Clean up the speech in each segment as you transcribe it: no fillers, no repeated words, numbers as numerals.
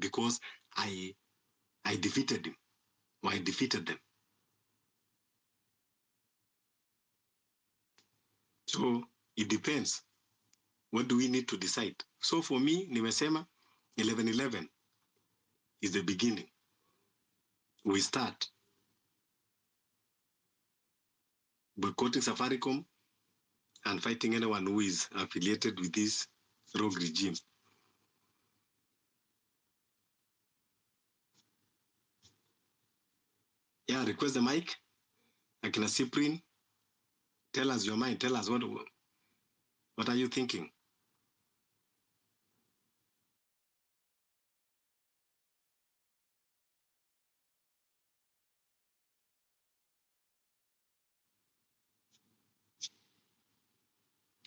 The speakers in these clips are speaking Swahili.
because I defeated him, or I defeated them. So it depends. What do we need to decide? So for me, nimesema 11-11 is the beginning. We start boycotting Safaricom and fighting anyone who is affiliated with this rogue regime. Yeah, request the mic. Akina Cyprian, tell us your mind. Tell us what are you thinking?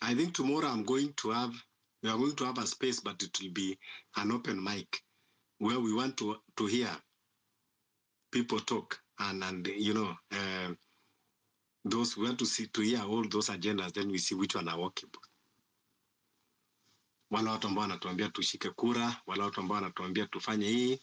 I think tomorrow we are going to have a space, but it will be an open mic where we want to hear people talk and you know, those we want to hear all those agendas, then we see which one are workable. Wala watu ambao wanatuambia tushike kura, wala watu ambao wanatuambia tufanye hii.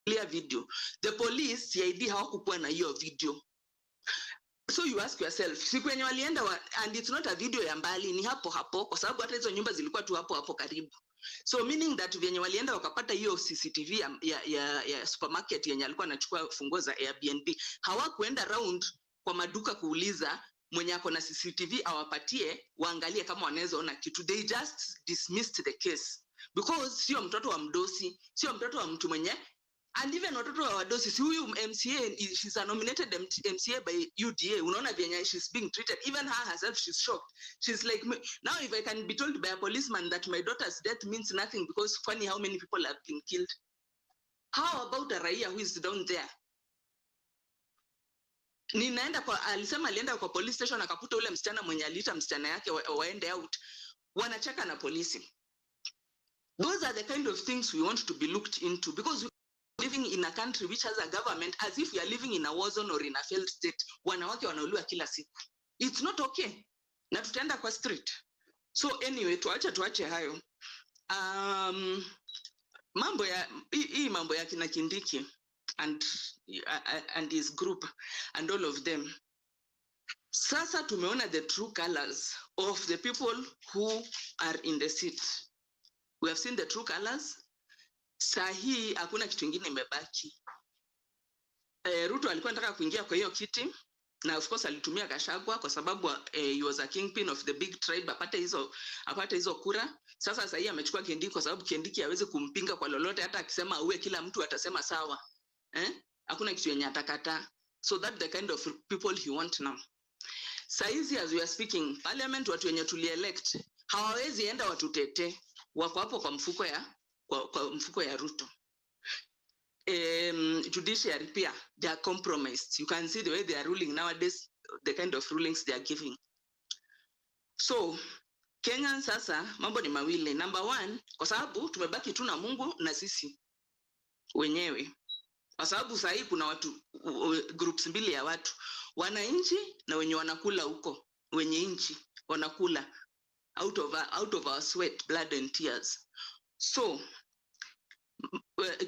Clear video. The police CID hawakukuwa na hiyo video. So you ask yourself, siku yenye walienda and it's not a video ya mbali, ni hapo hapo kwa sababu hata hizo nyumba zilikuwa tu hapo hapo karibu. So meaning that venye walienda wakapata hiyo CCTV ya supermarket yenye alikuwa anachukua funguo za Airbnb, hawakuenda round kwa maduka kuuliza mwenye ako na CCTV awapatie waangalie kama wanaweza ona kitu. They just dismissed the case because sio mtoto wa mdosi, sio mtoto wa mtu mwenye. And even watoto wa wadosi, si huyu MCA, she's a nominated MCA by UDA. Unaona vyenye she's being treated. Even her herself, she's shocked. She's like, now if I can be told by a policeman that my daughter's death means nothing because funny how many people have been killed. How about a raia who is down there? Alisema alienda kwa police station akakuta ule msichana mwenye aliita msichana yake waende out. Wanacheka na polisi. Those are the kind of things we want to be looked into because living in a country which has a government as if we are living in a war zone or in a failed state. Wanawake wanauliwa kila siku. It's not okay. Na tutaenda kwa street. So anyway, tuache hayo. Mambo ya kina Kindiki and his group and all of them. Sasa tumeona the true colors of the people who are in the seat. We have seen the true colors. Sahi hakuna kitu kingine imebaki. Ruto alikuwa anataka kuingia kwa hiyo kiti na of course alitumia Gachagua kwa sababu he was a kingpin of the big tribe, apate hizo kura. Sasa hii amechukua Kindiki kwa sababu Kindiki hawezi kumpinga kwa lolote, hata akisema uwe kila mtu atasema sawa. Hakuna kitu yenye atakata. So that the kind of people he want now. Saizi as we are speaking, parliament watu wenye tulielect hawawezi enda watutete, wako hapo kwa mfuko ya Ruto. Judiciary pia, they are compromised. You can see the way they are ruling nowadays, the kind of rulings they are giving. So Kenya sasa mambo ni mawili. Number one, kwa sababu tumebaki tu na Mungu na sisi wenyewe. Kwa sababu sasa hivi kuna watu groups mbili ya watu, wananchi na wenye wanakula huko, wenye nchi wanakula out of our sweat, blood and tears. So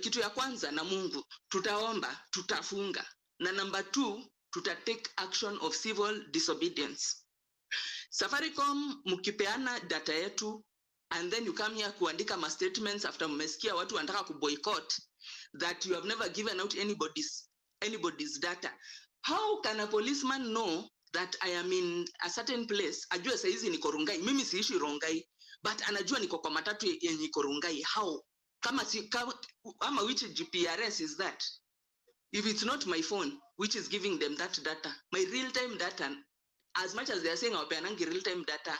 kitu ya kwanza na Mungu, tutaomba, tutafunga. Na number 2, take action of civil disobedience. Safaricom mkipeana data yetu and then you come here kuandika ma statements after mmesikia watu wanataka kuboycott that you have never given out anybody's data. How can a policeman know that I am in a certain place? Ajua saizi niko Rongai, mimi siishi Rongai, but anajua niko kwa matatu yenye niko Rongai. How? Kama which GPRS is that? If it's not my phone, which is giving them that data, my real-time data, as much as they are saying wapeanangi real-time data,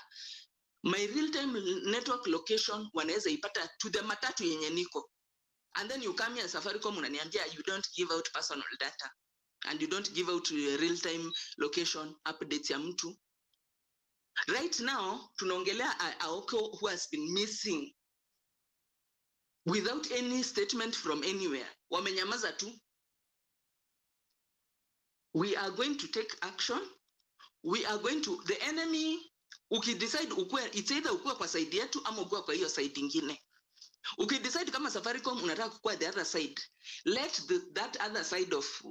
my real-time network location wanaweza ipata to the matatu yenye niko. And then you come here Safaricom unaniambia you don't give out personal data and you don't give out real-time location updates ya mtu. Right now tunaongelea Aoko who has been missing without any statement from anywhere. Wamenyamaza tu. We are going to take action. We are going to, the enemy, ukidecide it's either ukue kwa side yetu ama ukue kwa hiyo side ingine. Ukidecide kama Safaricom unataka kukua the other side, let that other side of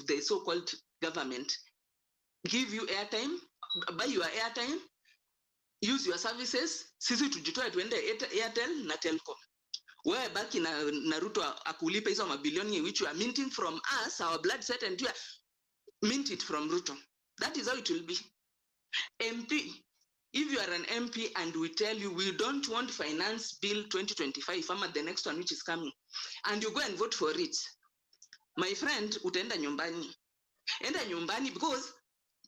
the so-called government give you airtime, buy your airtime, use your services, sisi tujitoe tuende Airtel na Telcom. Wewe baki na Ruto akulipe hizo mabilioni which you are minting from us, our blood, sweat and tears, mint it from Ruto. That is how it will be. MP, if you are an MP and we tell you we don't want finance bill 2025, ama the next one which is coming, and you go and vote for it, my friend, utaenda nyumbani. Enda nyumbani because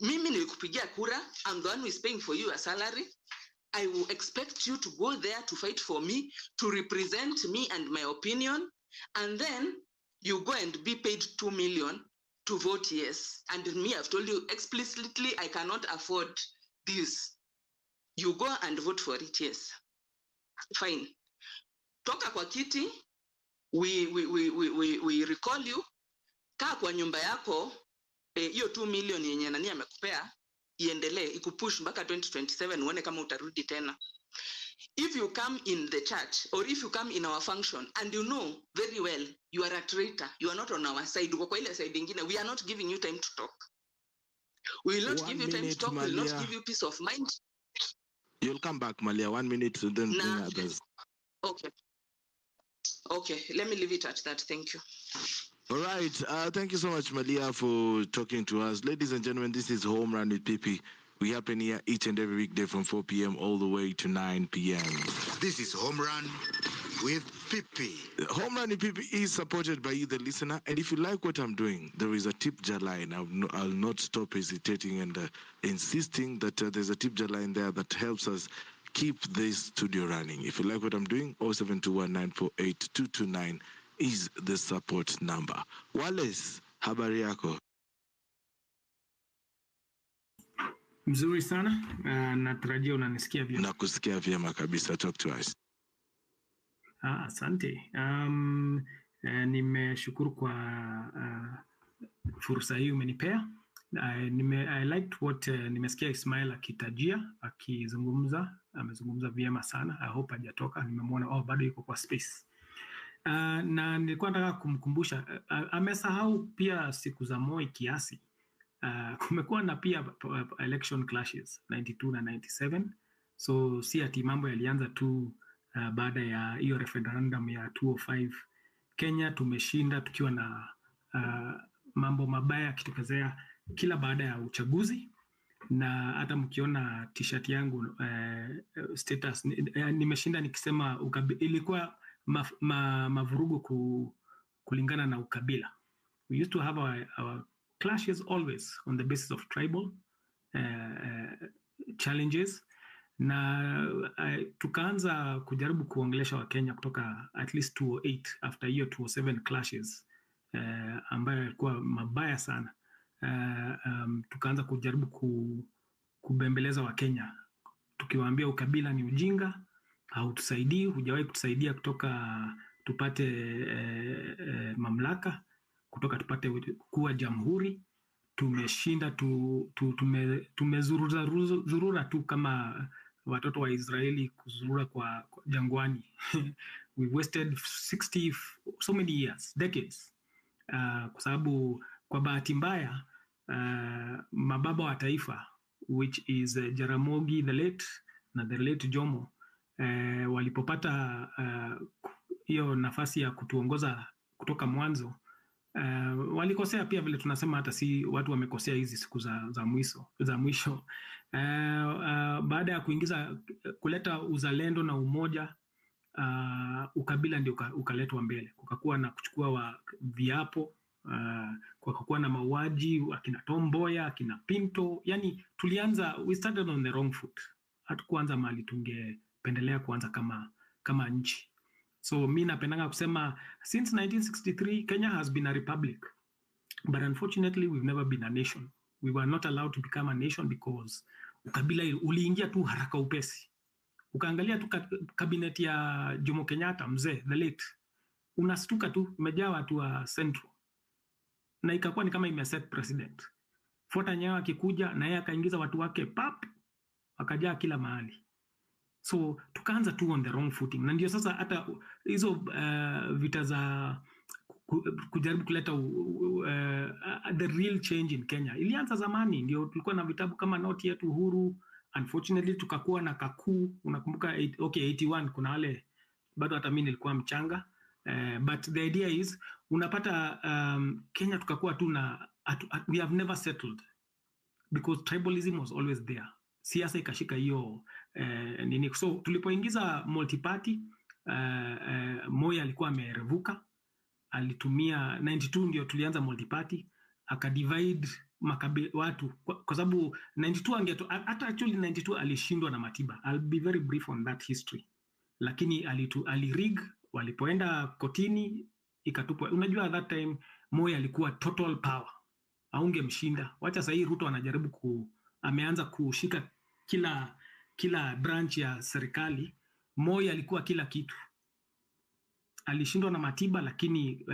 mimi nilikupigia kura, I'm the one who is paying for you a salary. I will expect you to go there to fight for me, to represent me and my opinion, and then you go and be paid 2 million to vote yes. And me, I've told you explicitly, I cannot afford this. You go and vote for it, yes. Fine. Toka kwa kiti, we recall you. Kaa kwa nyumba yako, hiyo 2 million yenye nani amekupea, iendelee, ikupush mpaka 2027, uone kama utarudi tena. If you come in the church or if you come in our function and you know very well you are a traitor, you are not on our side, uko kwa ile side ingine, we are not giving you time to talk. We will not give you time to talk, we will not give you peace of mind. You'll come back, Malia, 1 minute, and then bring others. Okay, let me leave it at that. Thank you. All right. Thank you so much, Malia, for talking to us. Ladies and gentlemen, this is Home Run with Pipi. We happen here each and every weekday from 4 p.m. all the way to 9 p.m. This is Home Run with Pipi. Home Run with Pipi is supported by you, the listener. And if you like what I'm doing, there is a tip jar line. I'll not stop hesitating and insisting that there's a tip jar line there that helps us keep this studio running. If you like what I'm doing, 0721948229 is the support number. Wallace, habari yako? Mzuri sana, natarajia unanisikia vyema. Nakusikia vyema kabisa, talk to us. Asante. Nimeshukuru kwa fursa hii umenipea. I liked what nimesikia Ismail akitajia, amezungumza vyema sana. I hope hajatoka, nimemwona bado yuko kwa space. Na nilikuwa nataka kumkumbusha, amesahau pia siku za Moi kiasi. Kumekuwa na pia election clashes 92 na 97, so si ati mambo yalianza tu baada ya hiyo referendum ya 205. Kenya tumeshinda tukiwa na mambo mabaya yakitokezea kila baada ya uchaguzi, na hata mkiona t-shirt yangu status nimeshinda nikisema ilikuwa mavurugu kulingana na ukabila. We used to have our clashes always on the basis of tribal challenges, na tukaanza kujaribu kuongelesha Wakenya kutoka at least 2008 after hiyo 2007 clashes ambayo yalikuwa mabaya sana. Tukaanza kujaribu kubembeleza Wakenya tukiwaambia ukabila ni ujinga, hautusaidii, hujawahi kutusaidia kutoka tupate mamlaka, kutoka tupate kuwa jamhuri. Tumeshinda tumezurura tu kama watoto wa Israeli kuzurura kwa jangwani. We wasted 60 so many years, decades, kwa sababu kwa bahati mbaya mababa wa taifa, which is Jaramogi the late na the late Jomo, walipopata hiyo nafasi ya kutuongoza kutoka mwanzo, walikosea pia vile tunasema, hata si watu wamekosea hizi siku za mwisho. Baada ya kuleta uzalendo na umoja, ukabila ndio ukaletwa mbele. Kukakuwa na kuchukua viapo, kukakuwa na mauaji, akina Tom Mboya, akina Pinto. Yani we started on the wrong foot. Hatukuanza mahali tungependelea kuanza kama nchi. So mi napendanga kusema since 1963 Kenya has been a republic, but unfortunately we've never been a nation. We were not allowed to become a nation because ukabila uliingia tu haraka upesi. Ukaangalia tu kabineti ya Jomo Kenyatta, mzee the late, unastuka tu imejaa watu wa Central, na ikakuwa ni kama imeset president. Fuata Nyayo akikuja na yeye akaingiza watu wake pap, wakajaa kila mahali. So tukaanza tu on the wrong footing, na ndio sasa hata hizo vita za kujaribu kuleta the real change in Kenya ilianza zamani. Ndio tulikuwa na vitabu kama Noti Yetu Uhuru. Unfortunately tukakuwa na Kakuu, unakumbuka 81, kuna wale bado hata mimi nilikuwa mchanga, but the idea is unapata Kenya tukakuwa tu na we have never settled because tribalism was always there. Siasa ikashika hiyo nini. So tulipoingiza multi-party, Moi alikuwa amerevuka, alitumia 92 ndio tulianza multi-party, akadivide watu kwa sababu 92 hata actually 92 alishindwa na Matiba. I'll be very brief on that history. Lakini alirig, walipoenda kotini ikatupwa. Unajua at that time Moi alikuwa total power, haungemshinda. Wacha sasa hii Ruto anajaribu ameanza kushika kila branch ya serikali. Moi alikuwa kila kitu. Alishindwa na Matiba, lakini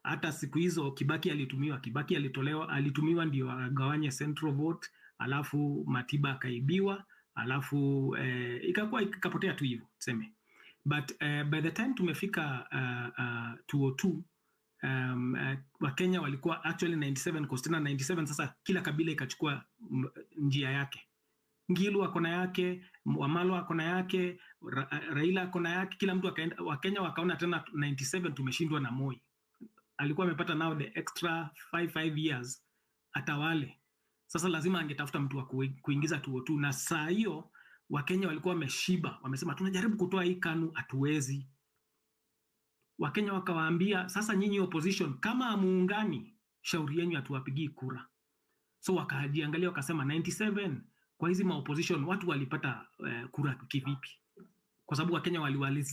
hata siku hizo Kibaki alitumiwa ndio agawanye central vote, alafu Matiba akaibiwa, alafu ikapotea tu hivyo tuseme. But by the time tumefika 202, Wakenya walikuwa actually 97 Kostina 97. Sasa kila kabila ikachukua njia yake. Ngilu akona yake, Wamalo akona yake, Raila akona yake, kila mtu akaenda. Wakenya wakaona tena 97 tumeshindwa na Moi. Alikuwa amepata now the extra 5 years atawale. Sasa lazima angetafuta mtu wa kuingiza 202, na saa hiyo Wakenya walikuwa wameshiba, wamesema tunajaribu kutoa hii KANU, hatuwezi. Wakenya wakawaambia sasa nyinyi opposition kama muungani, shauri yenu hatuwapigii kura. So wakajiangalia wakasema 97 kwa hizi opposition watu walipata kura kivipi? Kwa sababu Wakenya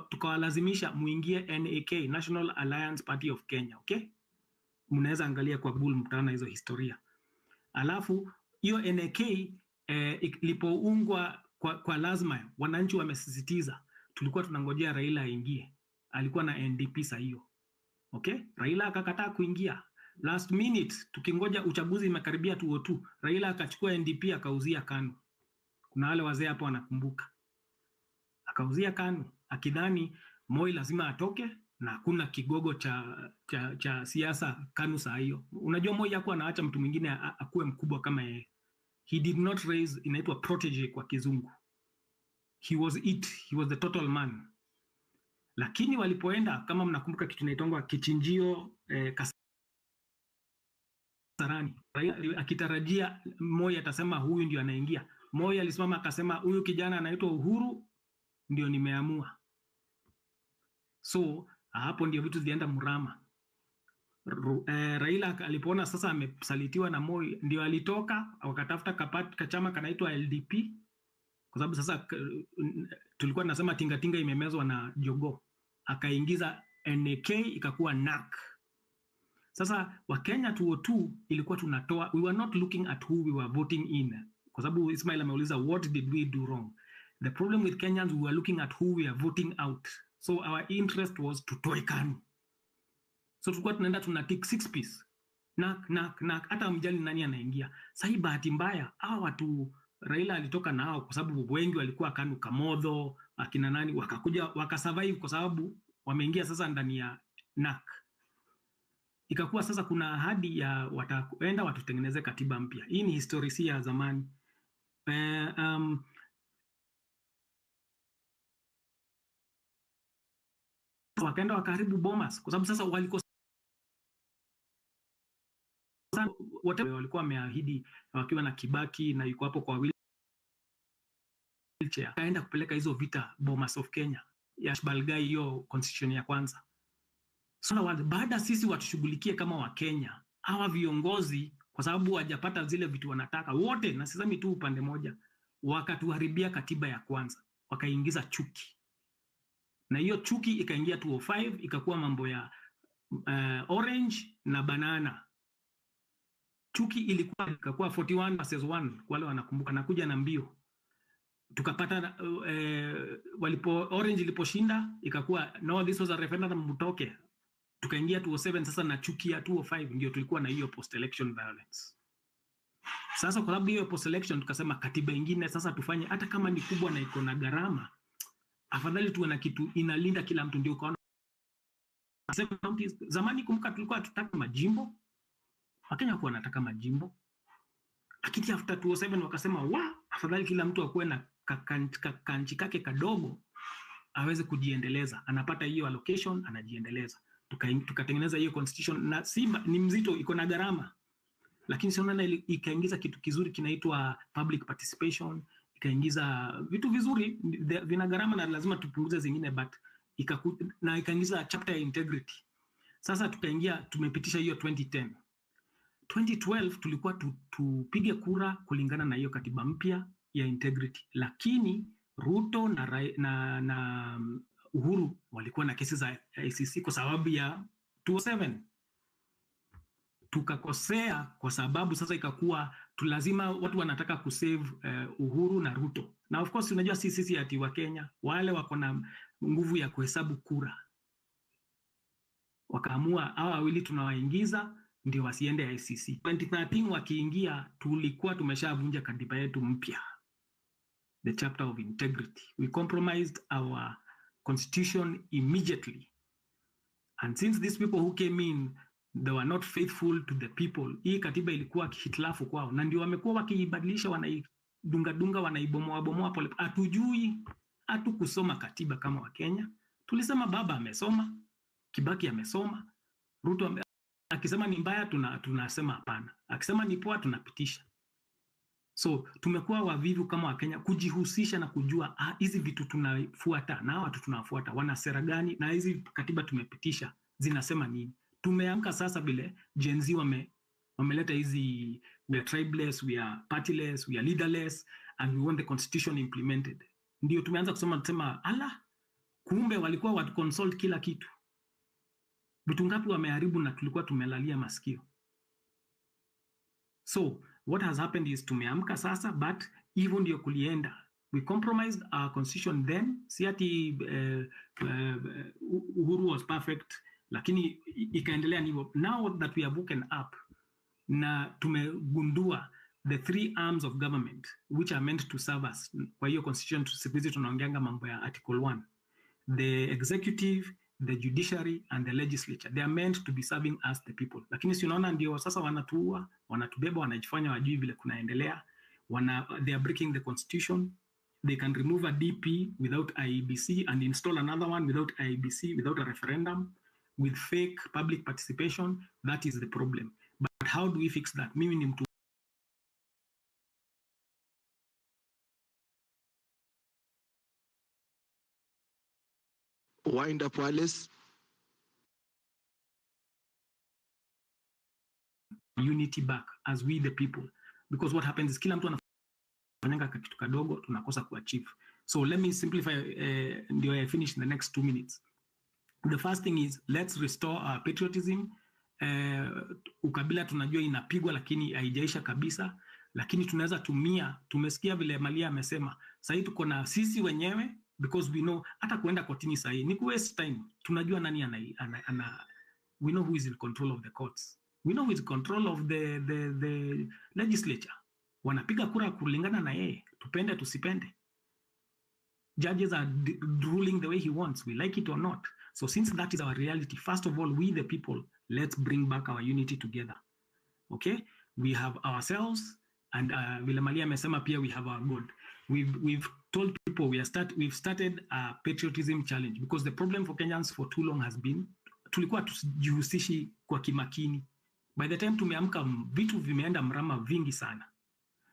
tukawalazimisha muingie NAK, National Alliance Party of Kenya, okay? Mnaweza angalia kwa Google mtaona hizo historia. Alafu hiyo NAK ilipoungwa kwa lazima, wananchi wamesisitiza, tulikuwa tunangojea Raila aingie. Alikuwa na NDP saa hiyo. Okay? Raila akakataa kuingia. Last minute tukingoja uchaguzi imekaribia 202, Raila akachukua NDP akauzia KANU. Kuna wale wazee hapo wanakumbuka. Akauzia KANU akidhani Moi lazima atoke na hakuna kigogo cha siasa KANU saa hiyo. Unajua Moi hakuwa anaacha mtu mwingine akuwe mkubwa kama yeye. He did not raise, inaitwa protege kwa kizungu. He was the total man. Lakini walipoenda, kama mnakumbuka kitu inaitwa kichinjio Kasarani, akitarajia Moi atasema huyu ndio anaingia. Moi alisimama akasema huyu kijana anaitwa Uhuru ndio nimeamua. So hapo ndio vitu zilienda mrama. Raila alipoona sasa amesalitiwa na Moi ndio alitoka wakatafuta chama kanaitwa LDP, kwa sababu sasa tulikuwa tunasema tingatinga imemezwa na jogo, akaingiza NK ikakuwa NAK. Sasa Wakenya 202 ilikuwa tunatoa, we were not looking at who we were voting in, kwa sababu Ismail ameuliza what did we do wrong. The problem with Kenyans, we were looking at who we are voting out. So our interest was to toe KANU. So tulikuwa tunaenda tunatick 6 piece. Nak hata mjali nani anaingia. Sasa bahati mbaya hao watu Raila alitoka nao kwa sababu wengi walikuwa KANU, Kamodho, akina nani wakakuja wakasurvive kwa sababu wameingia sasa ndani ya NAK. Ikakuwa sasa kuna ahadi ya wataenda watutengeneze katiba mpya. Hii ni historia ya zamani. Wakaenda wakaribu Bomas kwa sababu sasa walikuwa wameahidi wakiwa na Kibaki na yuko hapo kwa wheelchair, akaenda kupeleka hizo vita Bomas of Kenya ya Balgai, hiyo constitution ya kwanza. So baada sisi watushughulikie kama Wakenya, hawa viongozi kwa sababu wajapata zile vitu wanataka wote, na sisemi tu upande moja, wakatuharibia katiba ya kwanza, wakaingiza chuki. Na hiyo chuki ikaingia 205, ikakuwa mambo ya orange na banana. Chuki ikakuwa 41 versus 1, wale wanakumbuka, nakuja na mbio. Tukapata orange iliposhinda ikakuwa no, this was a referendum mtoke. Tukaingia 207 sasa na chuki ya 205, ndio tulikuwa na hiyo post election violence. Sasa kwa sababu hiyo post election tukasema katiba nyingine sasa tufanye, hata kama ni kubwa na iko na gharama, afadhali tuwe na kitu inalinda kila mtu. Ndio ukaona zamani, kumbuka tulikuwa tutaka majimbo, Wakenya kwa wanataka majimbo, lakini after 207 wakasema afadhali kila mtu akuwe na kanchi kake kadogo aweze kujiendeleza, anapata hiyo allocation anajiendeleza. Tukatengeneza hiyo constitution, na Simba ni mzito, iko na gharama, lakini siona ikaingiza kitu kizuri kinaitwa public participation, ikaingiza vitu vizuri vina gharama na lazima tupunguze zingine, but na ikaingiza chapter ya integrity. Sasa tumepitisha hiyo 2010. 2012 tulikuwa tupige kura kulingana na hiyo katiba mpya ya integrity, lakini Ruto na Uhuru walikuwa na kesi za ICC kwa sababu ya 207. Tukakosea kwa sababu sasa ikakuwa lazima watu wanataka kusave Uhuru na Ruto. Na of course unajua sisi ati wa Kenya wale wako na nguvu ya kuhesabu kura, wakaamua hawa wawili tunawaingiza ndio wasiende ICC. 2013 wakiingia tulikuwa tumeshavunja katiba yetu mpya, the chapter of integrity. We compromised our constitution immediately, and since these people who came in they were not faithful to the people, hii katiba ilikuwa kihitilafu kwao, na ndio wamekuwa wakiibadilisha, wanaidunga wanaibomoa pole. Hatujui kusoma katiba kama Wakenya. Tulisema baba amesoma, Kibaki amesoma, Ruto akisema ni mbaya tunasema hapana, akisema ni poa tunapitisha. So tumekuwa wavivu kama Wakenya kujihusisha na kujua hizi vitu tunafuata na watu tunafuata wana sera gani, na hizi katiba tumepitisha zinasema nini. Tumeamka sasa vile Genz wameleta hizi, we are tribeless, we are partyless, we are leaderless, and we want the constitution implemented. Ndio tumeanza kusema kumbe walikuwa watu consult kila kitu. Vitu ngapi wameharibu na tulikuwa tumelalia masikio. So what has happened is tumeamka sasa, but hivyo ndio kulienda. We compromised our constitution then. Si ati Uhuru was perfect, lakini ikaendelea hivyo. Now that we have woken up na tumegundua the 3 arms of government which are meant to serve us. Kwa hiyo constitution siku hizi tunaongeanga mambo ya article 1. The executive, the judiciary and the legislature, they are meant to be serving us the people. Lakini si unaona ndio sasa wanatuua, wanatubeba, wanajifanya wajui vile kunaendelea. They are breaking the constitution. They can remove a DP without IEBC and install another one without IEBC, without a referendum, with fake public participation. That is the problem. But how do we fix that? Mimi ni mtu wind up Wallace. Unity back as we the people, because what happens is kila mtu anafanya kitu kadogo tunakosa kuachieve. So let me simplify ndio I finish in the next 2 minutes. The first thing is let's restore our patriotism. Ukabila tunajua inapigwa lakini haijaisha kabisa, lakini tunaweza tumia, tumesikia vile Malia amesema, sasa tuko na sisi wenyewe, because we know hata kuenda kotini sasa ni ku waste time. Tunajua nani we know who is in control of the courts. We know who is in control of the legislature. Wanapiga kura kulingana na yeye, tupende tusipende. Judges are ruling the way he wants, we like it or not. So since that is our reality, first of all, we the people, let's bring back our unity together. Okay? We have ourselves, and vile Malia amesema pia we have our God. We've told people we've started a patriotism challenge, because the problem for Kenyans for too long has been tulikuwa tusijihusishi kwa kimakini. By the time tumeamka vitu vimeenda mrama vingi sana.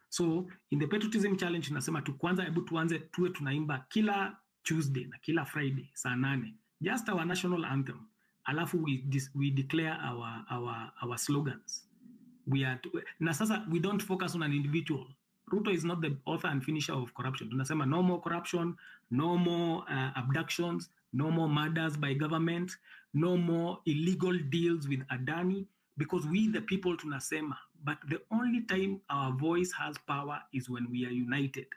So in the patriotism challenge tunasema kwanza hebu tuanze tuwe tunaimba kila Tuesday na kila Friday saa 8 just our national anthem, alafu we declare our slogans. Na sasa we don't focus on an individual. Ruto is not the author and finisher of corruption. Tunasema no more corruption, no more abductions, no more murders by government, no more illegal deals with Adani, because we the people tunasema, but the only time our voice has power is when we are united.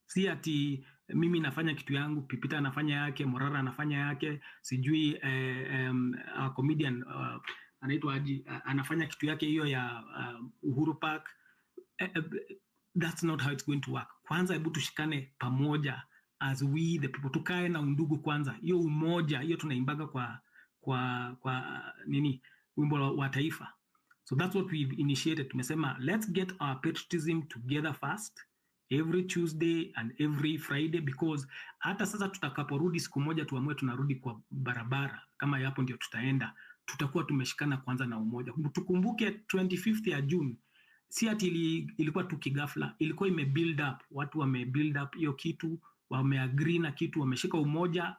Si ati mimi nafanya kitu yangu, Pipita anafanya yake, Morara anafanya yake, sijui comedian anaitwa Haji anafanya kitu yake hiyo ya Uhuru Park. That's not how it's going to work. Kwanza hebu tushikane pamoja as we the people, tukae na undugu kwanza. Hiyo umoja, hiyo tunaimbaga kwa nini? Wimbo wa taifa. So that's what we've initiated. Tumesema let's get our patriotism together first, every Tuesday and every Friday, because hata sasa tutakaporudi siku moja tuamue tunarudi kwa barabara, kama hapo ndio tutaenda, tutakuwa tumeshikana kwanza na umoja. Tukumbuke 25th ya June, si ati ilikuwa tu kigafla, ilikuwa build up, watu build up hiyo kitu, wameagree na kitu, wameshika umoja,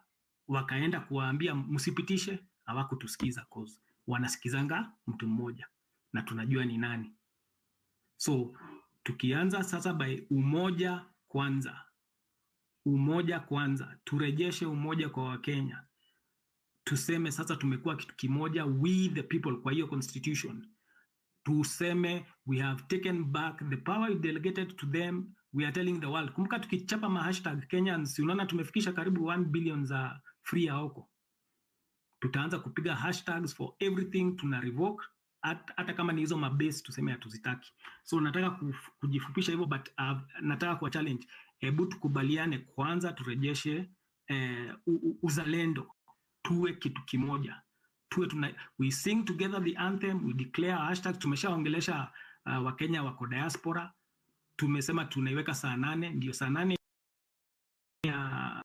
wakaenda kuwaambia msipitishe, hawakutusikiza cause wanasikizanga mtu mmoja na tunajua ni nani. So tukianza sasa by umoja kwanza, turejeshe umoja kwa Wakenya, tuseme sasa tumekuwa kitu kimoja, we the people, kwa hiyo constitution tuseme we have taken back the power we delegated to them. We are telling the world, kumbuka tukichapa hashtag Kenyans, unaona tumefikisha karibu 1 billion za free ya oko. Tutaanza kupiga hashtags for everything, tuna revoke hata kama ni hizo mabase tuseme hatuzitaki. So nataka kujifupisha hivyo, but nataka kwa challenge, hebu tukubaliane kwanza, turejeshe uzalendo, tuwe kitu kimoja, we sing together the anthem, we declare hashtag. Tumeshaongelesha Wakenya wako diaspora, tumesema tunaiweka saa 8, ndio saa 8 ya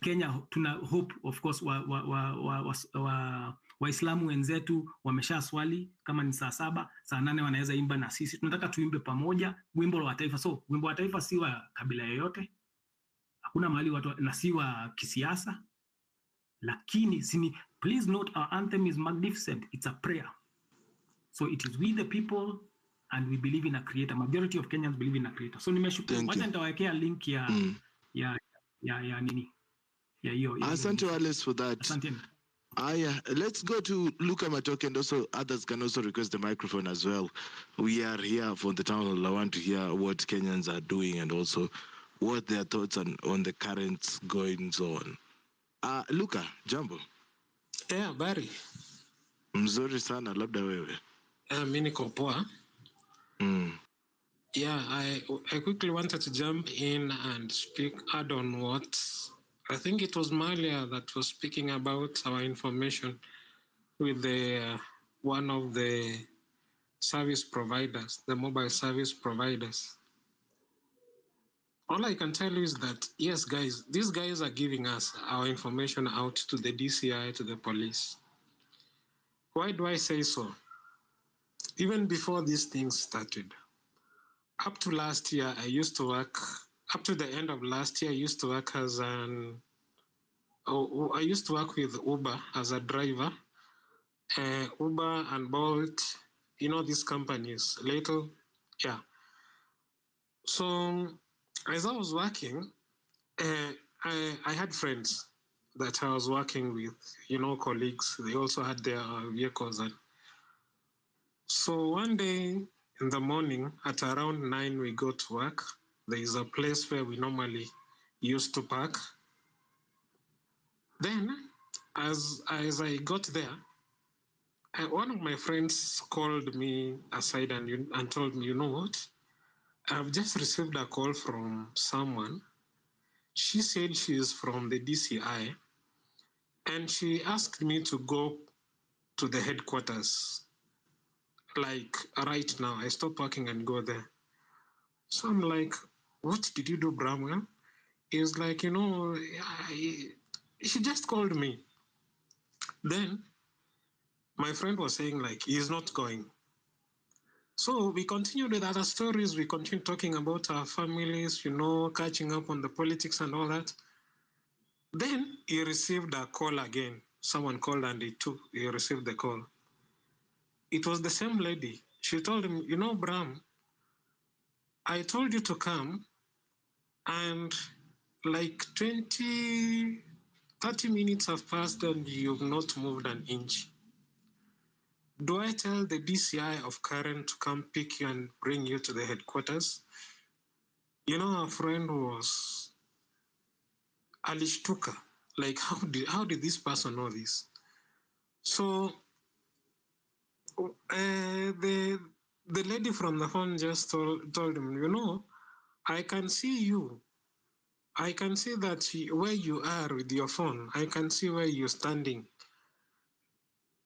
Kenya. Tuna hope of course Waislamu wenzetu wamesha swali, kama ni saa 7 saa 8 wanaweza imba na sisi. Tunataka tuimbe pamoja wimbo wa taifa. So wimbo wa taifa si wa kabila yoyote, hakuna mahali watu, na si wa kisiasa, lakini please note our anthem is magnificent, it's a prayer. So it is we the people and we believe in a creator. Majority of Kenyans believe in a creator. So nimeshukuru, wacha nitawekea link ya nini ya hiyo. Asante Wallace for that. Asante. Let's go to Luka Matoke, and also others can also request the microphone as well. We are here for the town hall. I want to hear what Kenyans are doing and also what their thoughts on the current goings on. Luka, jambo. Habari. Mzuri sana, labda wewe. Mimi niko poa. Yeah, I quickly wanted to jump in and add on what I think it was Malia that was speaking about our information with the one of the service providers, the mobile service providers. All I can tell you is that, yes, guys, these guys are giving us our information out to the DCI, to the police. Why do I say so? Even before these things started, up to last year, I used to work, up to the end of last year, I used to work as I used to work with Uber as a driver. Uber and Bolt, you know, these companies, little, yeah. So as I was working, I had friends that I was working with, you know, colleagues. They also had their vehicles. And so one day in the morning at around 9, we go to work. There is a place where we normally used to park. Then, as I got there, one of my friends called me aside and told me, you know what? I've just received a call from someone. She said she is from the DCI, and she asked me to go to the headquarters, like right now. I stop working and go there. So I'm like, what did you do, Bramwell? He was like, you know, she just called me. Then my friend was saying, like, he's not going. So we continued with other stories. We continued talking about our families, you know, catching up on the politics and all that. Then he received a call again. Someone called and he received the call. It was the same lady. She told him, you know, Bram, I told you to come, and like 20, 30 minutes have passed and you've not moved an inch. Do I tell the DCI of Karen to come pick you and bring you to the headquarters? You know, our friend was alishtuka. Like, how did this person know this? So the lady from the phone just told him, you know, I can see you. I can see that where you are with your phone. I can see where you're standing.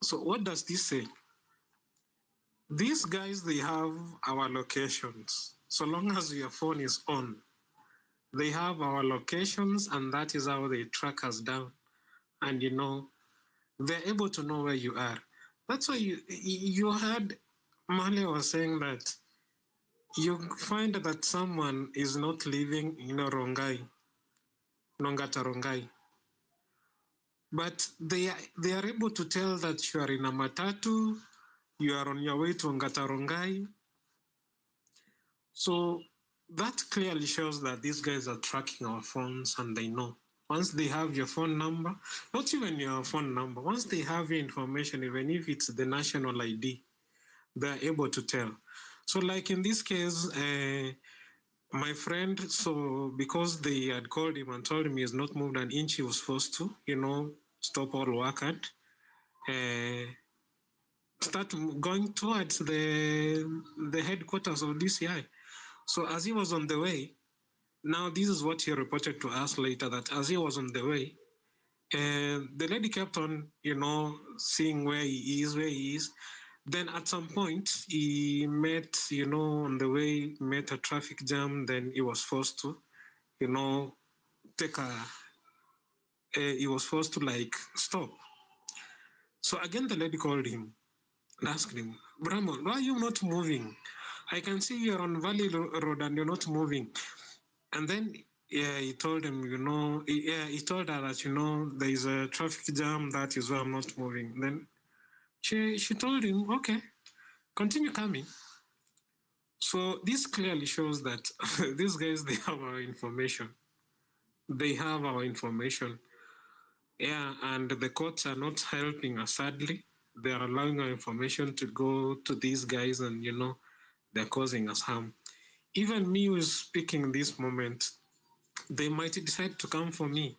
So what does this say? These guys, they have our locations. So long as your phone is on, they have our locations, and that is how they track us down. And you know, they're able to know where you are. That's why you heard Male was saying that you find that someone is not living in Rongai, Nongata Rongai, but they are able to tell that you are in a matatu, you are on your way to Ngata Rongai. So that clearly shows that these guys are tracking our phones, and they know. Once they have your phone number, not even your phone number, once they have your information, even if it's the national ID, they're able to tell. So like in this case, my friend, so because they had called him and told him he has not moved an inch, he was forced to, you know, stop all work and start going towards the headquarters of DCI. So as he was on the way, now this is what he reported to us later, that as he was on the way, the lady kept on, you know, seeing where he is. Then at some point, he met, you know, on the way, met a traffic jam. Then he was forced to, you know, he was forced to like stop. So again, the lady called him and asked him, Brahman, why are you not moving? I can see you're on Valley Road and you're not moving. And then he told him, you know, he told her that, you know, there is a traffic jam, that is why I'm not moving. Then she told him, okay, continue coming. So this clearly shows that these guys, they have our information. They have our information. Yeah, and the courts are not helping us, sadly. They are allowing our information to go to these guys, and, you know, they're causing us harm. Even me who is speaking in this moment, they might decide to come for me,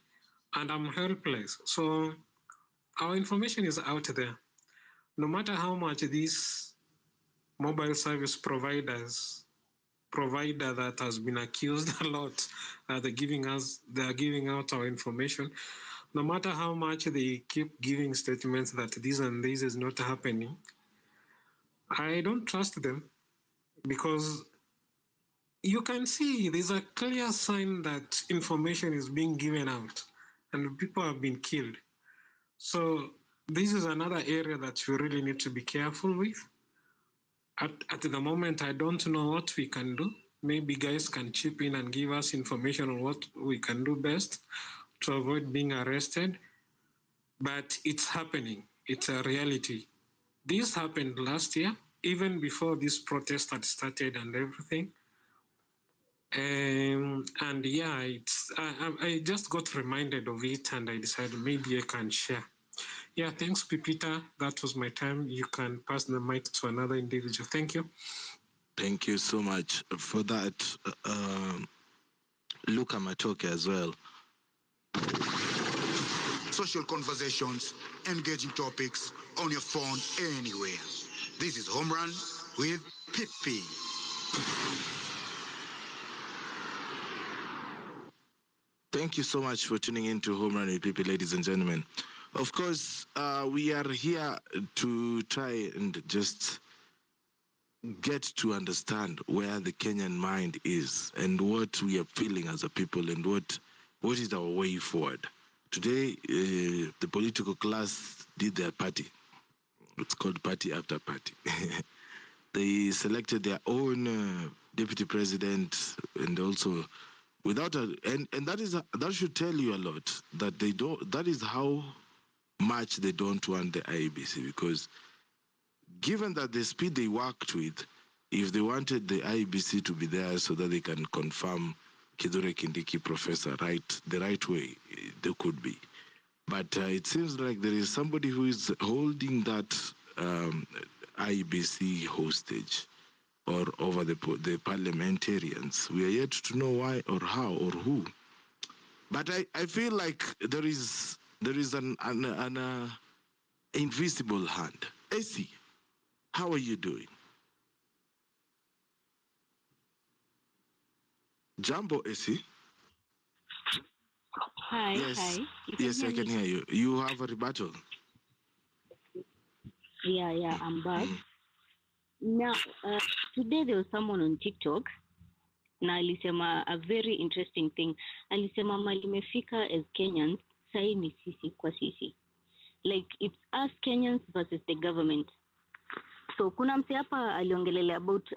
and I'm helpless. So our information is out there. No matter how much these mobile service provider that has been accused a lot, they're giving out our information. No matter how much they keep giving statements that this and this is not happening, I don't trust them, because you can see there's a clear sign that information is being given out and people have been killed. So this is another area that we really need to be careful with. At the moment, I don't know what we can do. Maybe guys can chip in and give us information on what we can do best to avoid being arrested. But it's happening. It's a reality. This happened last year, even before this protest had started and everything. And yeah, I just got reminded of it and I decided maybe I can share. Yeah, thanks, Pipita. That was my time. You can pass the mic to another individual. Thank you. Thank you so much for that, Luka Matoke as well. Social conversations, engaging topics on your phone anywhere. This is Home Run with Pippi. Thank you so much for tuning in to Home Run with People, ladies and gentlemen. Of course, we are here to try and just get to understand where the Kenyan mind is and what we are feeling as a people and what is our way forward. Today, the political class did their party. It's called party after party. They selected their own deputy president and also without a and that should tell you a lot that they don't. That is how much they don't want the IEBC, because given that the speed they worked with, if they wanted the IEBC to be there so that they can confirm Kithure Kindiki professor the right way, they could be. But it seems like there is somebody who is holding that IEBC hostage or over the parliamentarians. We are yet to know why or how or who. But I feel like there is an invisible hand. Essie, how are you doing? Jambo, Essie? Hi, Yes, hi. yes, I can hear you. You have a rebuttal. Yeah, I'm back. Now, today there was someone on TikTok na alisema a very interesting thing. Alisema mali imefika as Kenyans, sai ni sisi kwa sisi. Like it's us Kenyans versus the government. So kuna mse hapa aliongelelea about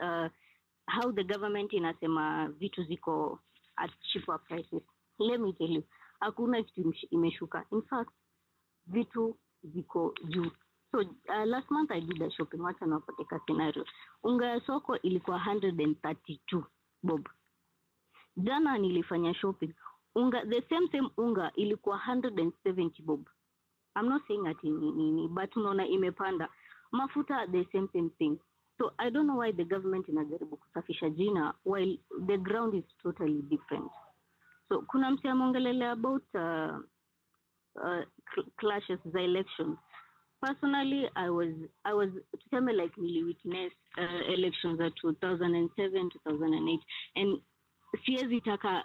how the government inasema vitu ziko at cheaper prices. Let me tell you, hakuna kitu imeshuka. In fact, vitu ziko juu. So last month I did a shopping. Wacha napoteka scenario. Unga ya soko ilikuwa 132 bob. Jana nilifanya shopping. Unga, the same unga ilikuwa 170 bob. I'm not saying ati nini, but unaona imepanda. Mafuta the same thing. So I don't know why the government inajaribu kusafisha jina while the ground is totally different. So kuna mtu amongelele about clashes the elections. Personally, I was tuseme like nili witness elections at 2007, 2008, and siezi taka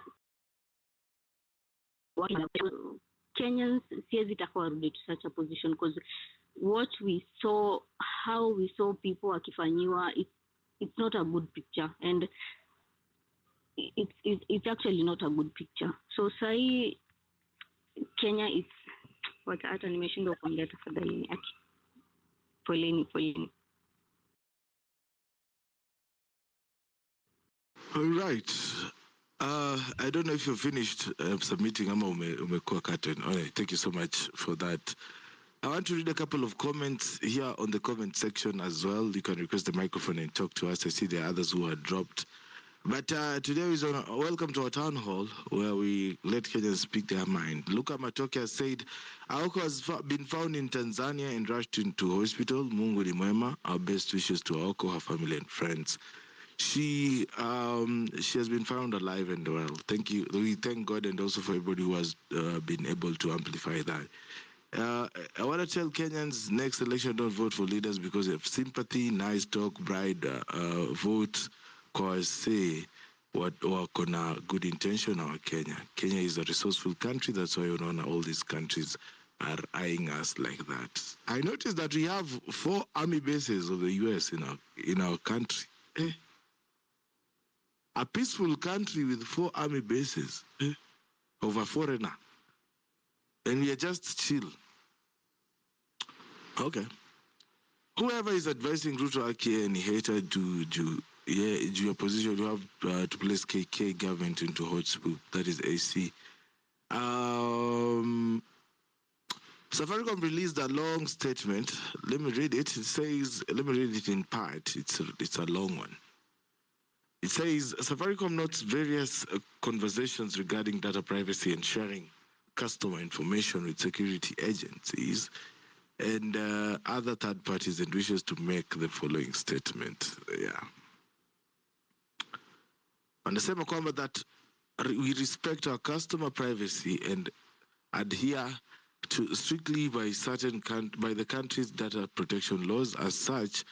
Kenyans siezi taka warudi to such a position, because what we saw, how we saw people akifanyiwa, it's not a good picture, and it's actually not a good picture. So sai Kenya is hata nimeshindwa kuongea tafadhali. Poleni. All right. I don't know if you've finished submitting ama umekuwa curtain. All right, thank you so much for that. I want to read a couple of comments here on the comment section as well. You can request the microphone and talk to us. I see there are others who are dropped. But today is welcome to our town hall where we let Kenyans speak their mind. Luka Matoke said, Aoko has been found in Tanzania and rushed into hospital. Mungu ni mwema. Our best wishes to Aoko, her family and friends. She has been found alive and well. Thank you. We thank God and also for everybody who has been able to amplify that. I want to tell Kenyans, next election, don't vote for leaders because of sympathy, nice talk, bribe, vote. Cause say what kona good intention our Kenya. Kenya is a resourceful country. That's why all these countries are eyeing us like that. I noticed that we have 4 army bases of the US in our country. A peaceful country with 4 army bases of a foreigner. And we are just chill. Okay. Whoever is advising Ruto Aki and hater to your position, you have to place KK government into hotspot. That is AC. Safaricom released a long statement. Let me read it. It says, let me read it in part. It's a long one. It says, Safaricom notes various conversations regarding data privacy and sharing customer information with security agencies and other third parties, and wishes to make the following statement. Yeah. Anasema kwamba that we respect our customer privacy and adhere to strictly by the country's data protection laws. As such,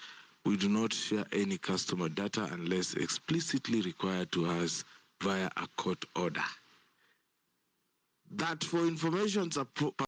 we do not share any customer data unless explicitly required to us via a court order. That for information